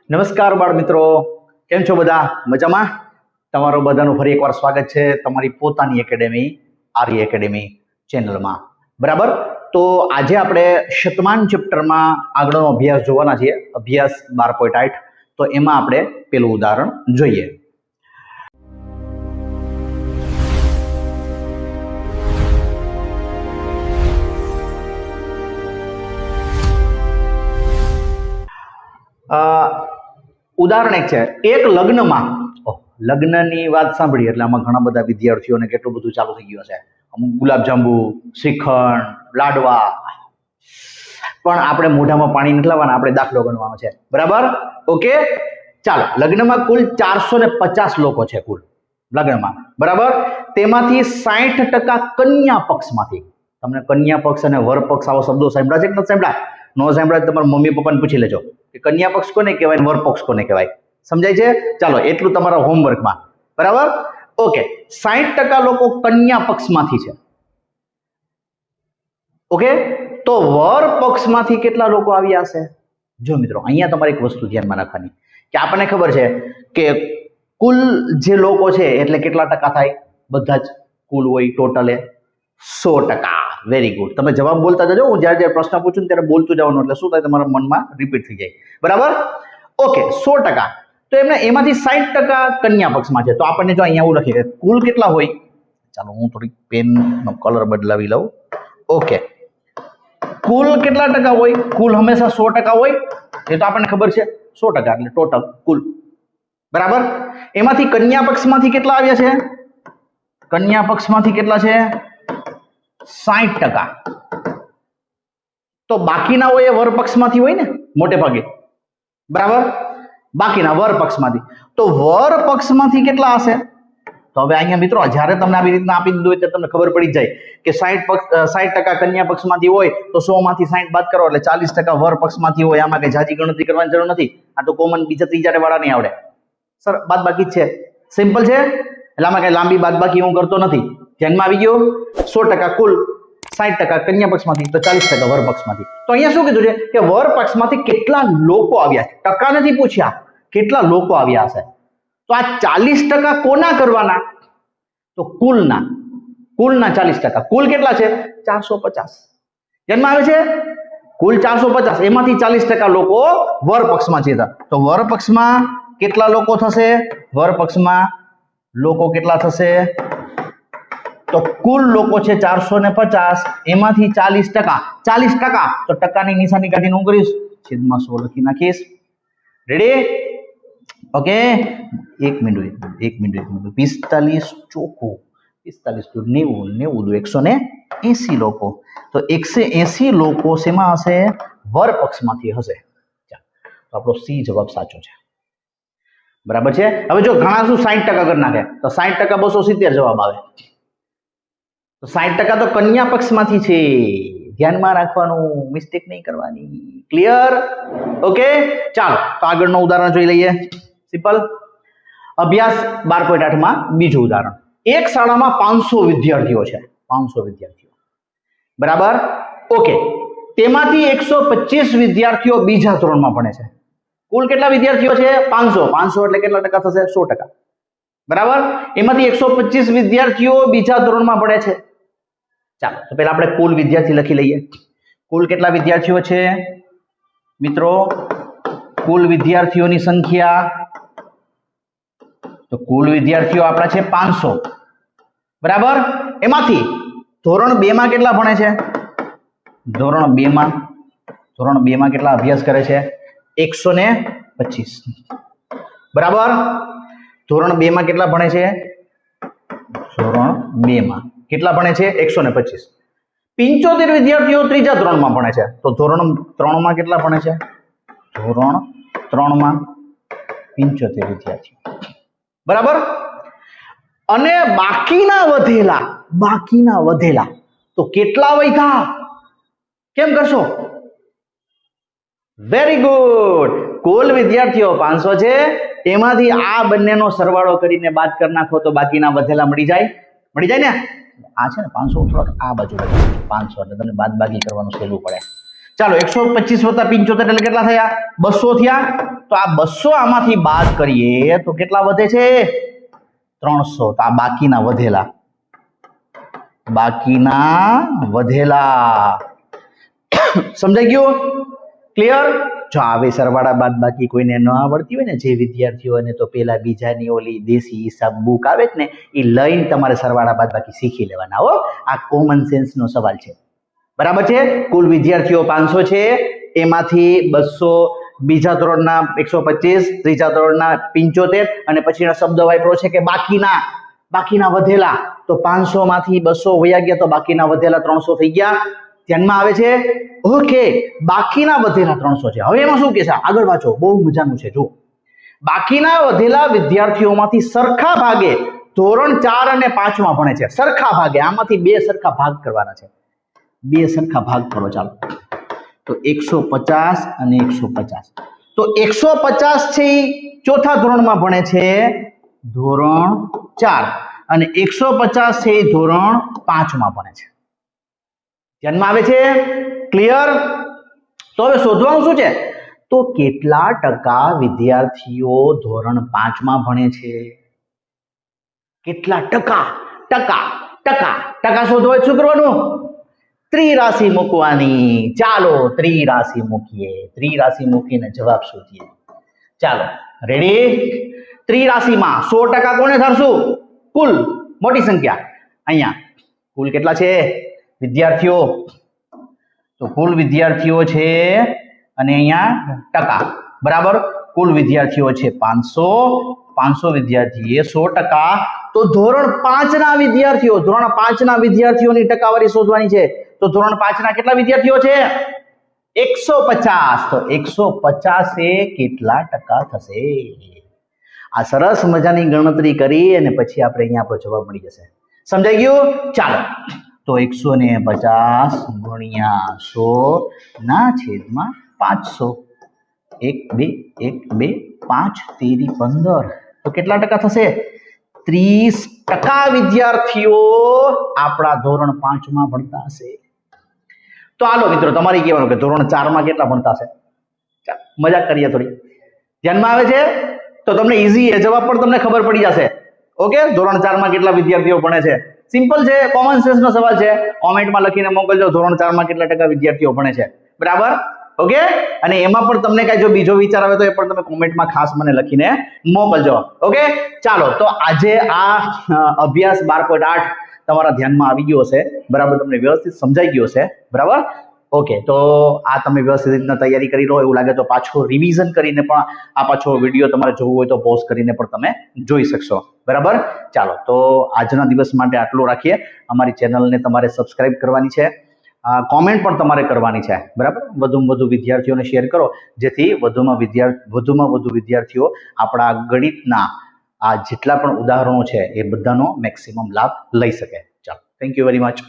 નમસ્કાર બાળ મિત્રો, કેમ છો બધા? મજામાં? તમારું બધાનું ફરી એકવાર સ્વાગત છે તમારી પોતાની એકેડેમી આર્ય એકેડેમી ચેનલમાં. બરાબર, તો આજે આપણે શતમાન ચેપ્ટરમાં આગળનો અભ્યાસ જોવાના છીએ, અભ્યાસ 12.8. તો એમાં આપણે પેલું ઉદાહરણ જોઈએ. ઉદાહરણ એક છે, એક લગ્નમાં, લગ્નની વાત સાંભળી એટલે આમાં ઘણા બધા વિદ્યાર્થીઓને કેટલું બધું ચાલુ થઈ ગયું છે. અમુક ગુલાબજાંબુ, શ્રીખંડ, લાડવા, પણ આપણે મોઢામાં પાણી નથી લાવવાના, આપણે દાખલો ગણવાનો છે. બરાબર, ઓકે. ચાલો, લગ્નમાં કુલ 450 લોકો છે કુલ લગ્નમાં. બરાબર, તેમાંથી 60% કન્યા પક્ષમાંથી. તમને કન્યા પક્ષ અને વર પક્ષ આવો શબ્દો સાંભળ્યા છે કે નથી સાંભળ્યા? નો સાંભળ્યા તમારા મમ્મી પપ્પાને પૂછી લેજો કે કન્યા પક્ષ કોને કહેવાય, વર પક્ષ કોને કહેવાય. સમજાય છે? ચાલો, એટલું તમારા હોમવર્કમાં. બરાબર, ઓકે. 60% લોકો કન્યા પક્ષમાંથી છે. ઓકે, તો વર પક્ષમાંથી કેટલા લોકો આવ્યા હશે? જો મિત્રો, અહીંયા તમારે એક વસ્તુ ધ્યાનમાં રાખવાની કે આપણને ખબર છે કે કુલ જે લોકો છે એટલે કેટલા ટકા થાય? બધા જ કુલ હોય ટોટલે 100%. Very good. તમે જવાબ બોલતા જજો, હું જ્યારે જ્યારે પ્રશ્ન પૂછું ત્યારે બોલતું જવાનું, એટલે શું થાય તમારા મનમાં રિપીટ થઈ જાય. બરાબર, ઓકે. 100%. તો એમાંથી 60% કન્યા પક્ષમાં છે. તો આપણને જો અહીંયા એવું લખીએ કુલ કેટલા હોય, ચાલો હું થોડી પેનનો કલર બદલાવી લઉં. ઓકે, કુલ કેટલા ટકા હોય? કુલ હંમેશા 100% હોય, એ તો આપણને ખબર છે. 100% એટલે ટોટલ કુલ. બરાબર, એમાંથી કન્યા પક્ષમાંથી કેટલા આવ્યા છે? કન્યા પક્ષમાંથી કેટલા છે? 60%. તો બાકીના હોય એ વર પક્ષમાંથી હોય ને, મોટે ભાગે. બરાબર, બાકીના વર પક્ષમાંથી. તો વર પક્ષમાંથી કેટલા હશે? તો હવે અહીંયા મિત્રો, જ્યારે તમને આવી રીતના આપી દીધું હોય ત્યારે તમને ખબર પડી જાય કે 60% કન્યા પક્ષમાંથી હોય તો 100 માંથી 60 બાદ કરો એટલે 40% વર પક્ષમાંથી હોય. આમાં કઈ જાજી ગણતરી કરવાની જરૂર નથી. આ તો કોમન બીજા ત્રીજા વાળા નહીં આવડે. સર, બાદ બાકી જ છે, સિમ્પલ છે, એટલે આમાં કઈ લાંબી બાદ બાકી હું કરતો નથી. ધ્યાનમાં આવી ગયો? 100% કુલ, 60% કન્યા પક્ષમાંથી, તો 40% વર પક્ષમાંથી. તો અહીંયા શું કીધું છે કે વર પક્ષમાંથી કેટલા લોકો આવ્યા છે? ટકા નથી પૂછ્યા, કેટલા લોકો આવ્યા હશે. તો આ 40% કોના કરવાના? તો કુલના 40%. કુલ કેટલા છે? 450. ધ્યાનમાં આવે છે? કુલ 450, એમાંથી 40% લોકો વર પક્ષમાં છે. તો વર પક્ષમાં કેટલા લોકો થશે? વર પક્ષમાં લોકો કેટલા થશે? તો કુલ લોકો છે 450, એમાંથી 40%. તો ટકાની નિશાની કાઢીને હું કરીશ, છેદમાં 100 લખી નાખીશ. રેડી? ઓકે, એક મિનિટ. 45 ચોખ્ખું, 45 90 180 લોકો. તો 180 લોકો શેમાં હશે? વર પક્ષમાંથી હશે. તો આપણો સી જવાબ સાચો છે. બરાબર છે. હવે જો ઘણા શું 60% કરી નાખે તો 60% 270 જવાબ આવે. તો 60% તો કન્યા પક્ષમાંથી છે. ધ્યાનમાં રાખવાનું, મિસ્ટેક નહીં કરવાની. ક્લિયર? ઓકે, ચાલો તો આગળનું ઉદાહરણ જોઈ લઈએ. સિમ્પલ. અભ્યાસ 12.8 માં બીજું ઉદાહરણ. એક શાળામાં 500 વિદ્યાર્થીઓ છે. 500 વિદ્યાર્થીઓ. બરાબર, ઓકે. તેમાંથી 125 વિદ્યાર્થીઓ બીજા ધોરણમાં ભણે છે. કુલ કેટલા વિદ્યાર્થીઓ છે? 500 એટલે કેટલા ટકા થશે? 100%. બરાબર, એમાંથી 125 વિદ્યાર્થીઓ બીજા ધોરણમાં ભણે છે. ચાલો, તો પહેલા આપણે કુલ વિદ્યાર્થી લખી લઈએ. કુલ કેટલા વિદ્યાર્થીઓ છે મિત્રો? કુલ વિદ્યાર્થીઓની સંખ્યા, તો કુલ વિદ્યાર્થીઓ આપણા છે 500. બરાબર, એમાંથી ધોરણ 2 માં કેટલા ભણે છે? ધોરણ 2 માં કેટલા અભ્યાસ કરે છે? 125. બરાબર, ધોરણ 2 માં કેટલા ભણે છે? ધોરણ 2 માં કેટલા ભણે છે? 125. 75 વિદ્યાર્થીઓ ત્રીજા ધોરણમાં ભણે છે. તો ધોરણ 3 માં કેટલા ભણે છે? ધોરણ 3 માં 75 વિદ્યાર્થીઓ. બરાબર, અને બાકીના વધેલા તો કેટલા વધ્યા? કેમ કરશો? Very good. કુલ વિદ્યાર્થીઓ 500 છે, એમાંથી આ બંનેનો સરવાળો કરીને બાદ કરી નાખો તો બાકીના વધેલા મળી જાય ને. આ છે ને 500 થોડાક આ બાજુ 500 એટલે તમને બાદ બાકી કરવાનું સહેલું પડે. ચાલો, 125 + 75 એટલે કેટલા થયા? 200 થયા. તો આ 200 આમાંથી બાદ કરીએ તો કેટલા વધે છે 300. તો આ બાકીના વધેલા સમજાઈ ગયું? ક્લિયર? જો આવે સરવાળા બાદ બાકી કોઈને ન આવડતી હોય ને, જે વિદ્યાર્થીઓને તો પેલા બીજાની ઓલી દેશી હિસાબ બુક આવે જ ને, એ લઈને તમારે સરવાળા બાદ બાકી શીખી લેવાના હો. આ કોમન સેન્સ નો સવાલ છે, બરાબર છે? કુલ વિદ્યાર્થીઓ 500 છે, એમાંથી 200 બીજા ધોરણના 125, ત્રીજા ધોરણના 75 અને પછીનો શબ્દ વાપરો છે કે બાકીના વધેલા. તો 500 માંથી 200 વયા ગયા તો બાકીના વધેલા 300 થઈ ગયા. ધ્યાનમાં આવે છે? ઓકે, બાકીના વધેલા 300 છે. હવે એમાં શું કે છે? આગળ વાંચો, બહુ મજાનું છે. જો બાકીના વધેલા વિદ્યાર્થીઓમાંથી સરખા ભાગે ધોરણ 4 અને 5 માં ભણે છે. સરખા ભાગે આમાંથી 2 સરખા ભાગ કરવાના છે. 2 સરખા ભાગ કરો. ચાલો, તો 150 અને 150. તો 150 છે એ ચોથા ધોરણમાં ભણે છે, ધોરણ 4, અને 150 છે એ ધોરણ 5 માં ભણે છે. ધ્યાનમાં આવે છે? ક્લિયર? તો હવે શોધવાનું શું છે? તો કેટલા ટકા વિદ્યાર્થીઓ ધોરણ 5 માં ભણે છે? કેટલા ટકા? ટકા શોધવા શું કરવાનું? ત્રિરાશિ મૂકવાની. ચાલો ત્રિરાશિ મૂકીએ. ત્રિરાશિ મૂકીને જવાબ શોધીએ. ચાલો, રેડી? ત્રિરાશિમાં 100% કોને ધારશું? કુલ મોટી સંખ્યા. અહીંયા કુલ કેટલા છે વિદ્યાર્થીઓ? તો કુલ વિદ્યાર્થીઓ છે અને અહીંયા ટકા, બરાબર? કુલ વિદ્યાર્થીઓ છે 500 વિદ્યાર્થીએ 100%. તો ધોરણ 5 ના વિદ્યાર્થીઓની ટકાવારી શોધવાની છે. તો ધોરણ 5 ના કેટલા વિદ્યાર્થીઓ છે? 150. તો 150 એ કેટલા ટકા થશે? આ સરસ મજાની ગણતરી કરી અને પછી આપણે અહીંયા આપણો જવાબ મળી જશે. સમજાઈ ગયું? ચાલો, તો 150 ગુણ્યા 100 ના છેદમાં 500. 1 2 5 તેરી 15. તો કેટલા ટકા થશે? 30% વિદ્યાર્થીઓ આપણા ધોરણ 5 માં ભણતા હશે. તો હાલો મિત્રો, તમારે કહેવાનું કે ધોરણ 4 માં કેટલા ભણતા હશે? મજાક કરીએ થોડી. ધ્યાનમાં આવે છે? તો તમને ઈઝી જવાબ પણ તમને ખબર પડી જશે. ઓકે, ધોરણ 4 માં કેટલા વિદ્યાર્થીઓ ભણે છે? સિમ્પલ છે, કોમન સેન્સ નો સવાલ છે. કોમેન્ટમાં લખીને મોકલજો ધોરણ 4 માં કેટલા ટકા વિદ્યાર્થીઓ ભણે છે. બરાબર? ઓકે, અને એમાં પણ તમને કઈ જો બીજો વિચાર આવે તો એ પણ તમે કોમેન્ટમાં ખાસ મને લખીને મોકલજો. ઓકે, ચાલો, તો આજે આ અભ્યાસ 12.8 તમારા ધ્યાનમાં આવી ગયો હશે. બરાબર? તમને વ્યવસ્થિત સમજાઈ ગયો હશે. બરાબર? ઓકે, તો આ તમે વ્યવસ્થિત રીતના તૈયારી કરી લો. એવું લાગે તો પાછો રિવિઝન કરીને પણ આ પાછો વિડીયો તમારે જોવો હોય તો પોઝ કરીને પણ તમે જોઈ શકશો. બરાબર? ચાલો, તો આજના દિવસ માટે આટલું રાખીએ. અમારી ચેનલને તમારે સબસ્ક્રાઇબ કરવાની છે, કોમેન્ટ પણ તમારે કરવાની છે. બરાબર? વધુમાં વધુ વિદ્યાર્થીઓને શેર કરો, જેથી વધુમાં વધુ વિદ્યાર્થીઓ આપણા ગણિતના આ જેટલા પણ ઉદાહરણો છે એ બધાનો મેક્સિમમ લાભ લઈ શકે. ચાલો, થેન્ક યુ વેરી મચ.